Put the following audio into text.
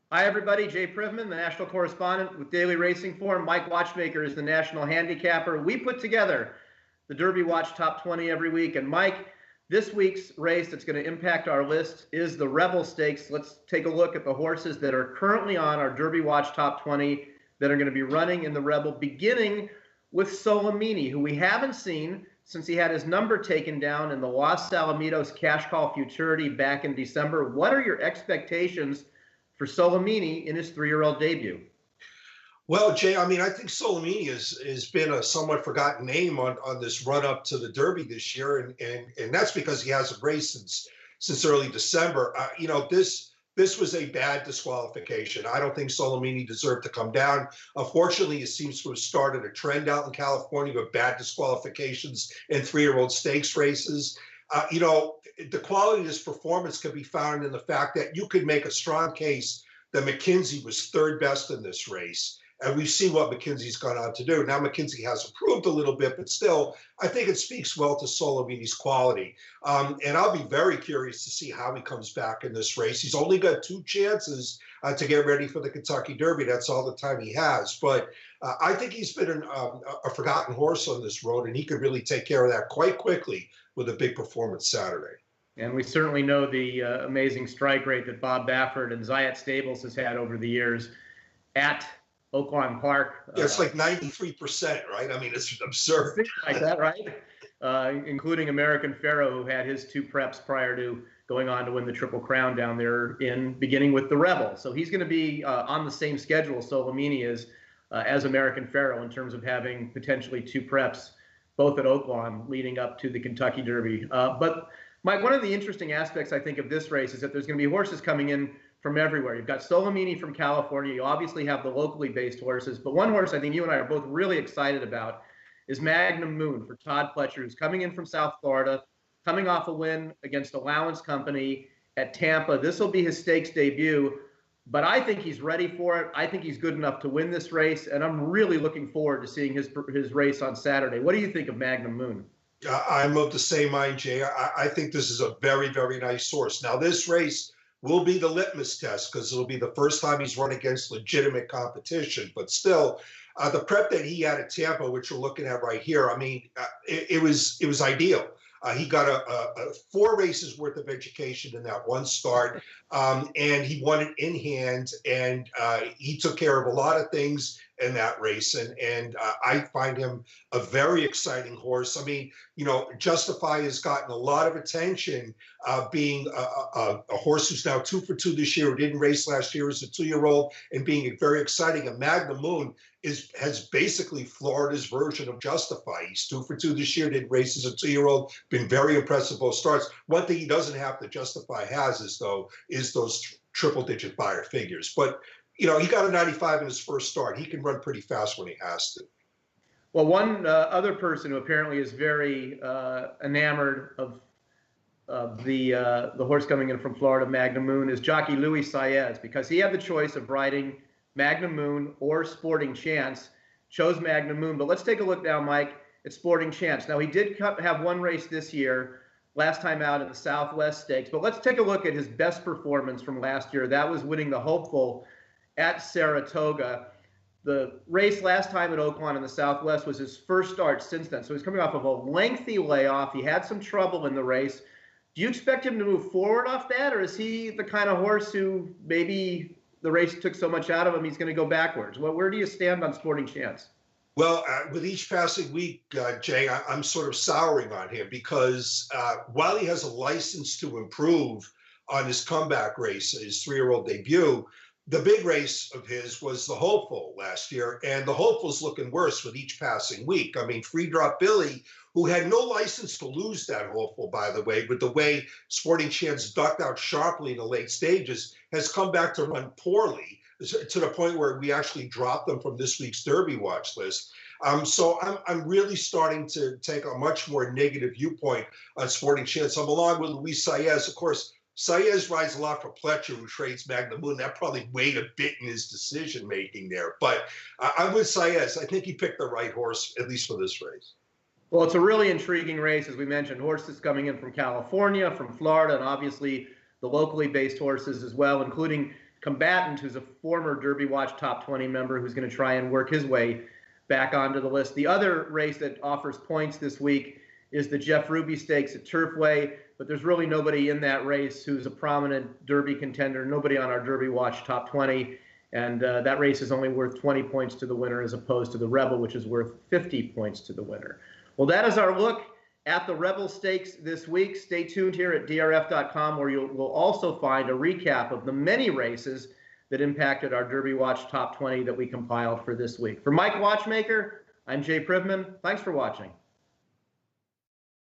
Hi, everybody. Jay Privman, the national correspondent with Daily Racing Form. Mike Watchmaker is the national handicapper. We put together the Derby Watch Top 20 every week. And Mike, this week's race that's going to impact our list is the Rebel Stakes. Let's take a look at the horses that are currently on our Derby Watch Top 20 that are going to be running in the Rebel, beginning with Solomini, who we haven't seen since he had his number taken down in the Los Alamitos Cash Call Futurity back in December. What are your expectations for Solomini in his 3-year-old debut? Well, Jay, I mean, I think Solomini has been a somewhat forgotten name on this run up to the Derby this year, and that's because he hasn't raced since early December. This was a bad disqualification. I don't think Solomini deserved to come down. Unfortunately, it seems to have started a trend out in California of bad disqualifications in 3-year-old stakes races. The quality of this performance could be found in the fact that you could make a strong case that McKinsey was third best in this race. And we've seen what McKinsey's gone on to do. Now, McKinsey has improved a little bit, but still, I think it speaks well to Solomini's quality. And I'll be very curious to see how he comes back in this race. He's only got 2 chances to get ready for the Kentucky Derby. That's all the time he has. But I think he's been a forgotten horse on this road, and he could really take care of that quite quickly with a big performance Saturday. And we certainly know the amazing strike rate that Bob Baffert and Zayat Stables has had over the years at Oaklawn Park. Yeah, it's like 93%, right? I mean, it's absurd. Like that, right? Including American Pharaoh, who had his 2 preps prior to going on to win the Triple Crown down there beginning with the Rebel. So he's going to be on the same schedule Solomini is as American Pharaoh in terms of having potentially 2 preps, both at Oaklawn leading up to the Kentucky Derby. But Mike, one of the interesting aspects, I think, of this race is that there's going to be horses coming in from everywhere. You've got Solomini from California. You obviously have the locally based horses. But one horse I think you and I are both really excited about is Magnum Moon for Todd Pletcher, who's coming in from South Florida, coming off a win against Allowance Company at Tampa. This will be his stakes debut, but I think he's ready for it. I think he's good enough to win this race, and I'm really looking forward to seeing his race on Saturday. What do you think of Magnum Moon? I'm of the same mind, Jay. I think this is a very, very nice horse. Now, this race will be the litmus test because it'll be the first time he's run against legitimate competition. But still, the prep that he had at Tampa, which we're looking at right here, I mean, it was ideal. He got a 4 races worth of education in that one start, and he won it in hand, and he took care of a lot of things in that race, and I find him a very exciting horse. I mean, Justify has gotten a lot of attention, being a horse who's now 2 for 2 this year, who didn't race last year as a 2-year-old, and being very exciting. And Magnum Moon has basically Florida's version of Justify. He's 2 for 2 this year, did race as a 2-year-old, been very impressive both starts. One thing he doesn't have that Justify has is those triple-digit buyer figures. But he got a 95 in his first start. He can run pretty fast when he has to. Well, one other person who apparently is very enamored of the horse coming in from Florida, Magnum Moon, is jockey Luis Saez, because he had the choice of riding Magnum Moon or Sporting Chance, chose Magnum Moon. But let's take a look now, Mike, at Sporting Chance. Now, he did have 1 race this year, last time out in the Southwest Stakes. But let's take a look at his best performance from last year. That was winning the Hopeful at Saratoga. The race last time at Oaklawn in the Southwest was his first start since then. So he's coming off of a lengthy layoff. He had some trouble in the race. Do you expect him to move forward off that, or is he the kind of horse who maybe the race took so much out of him he's going to go backwards? Where do you stand on Sporting Chance? Well, with each passing week, Jay, I'm sort of souring on him because while he has a license to improve on his comeback race, his 3-year-old debut, the big race of his was the Hopeful last year, and the Hopeful's looking worse with each passing week. I mean, Free Drop Billy, who had no license to lose that Hopeful, by the way, but the way Sporting Chance ducked out sharply in the late stages, has come back to run poorly to the point where we actually dropped them from this week's Derby watch list. So I'm really starting to take a much more negative viewpoint on Sporting Chance. I'm along with Luis Saez, of course. Saez rides a lot for Pletcher, who trades Magnum Moon. That probably weighed a bit in his decision-making there. But I'm with Saez. I think he picked the right horse, at least for this race. Well, it's a really intriguing race, as we mentioned. Horses coming in from California, from Florida, and obviously the locally based horses as well, including combatant who's a former Derby Watch Top 20 member who's going to try and work his way back onto the list. The other race that offers points this week is the Jeff Ruby Stakes at Turfway, but there's really nobody in that race who's a prominent Derby contender, nobody on our Derby Watch Top 20, and that race is only worth 20 points to the winner as opposed to the Rebel, which is worth 50 points to the winner. Well, that is our look at the Rebel Stakes this week. Stay tuned here at DRF.com, where you'll also find a recap of the many races that impacted our Derby Watch Top 20 that we compiled for this week. For Mike Watchmaker, I'm Jay Privman. Thanks for watching.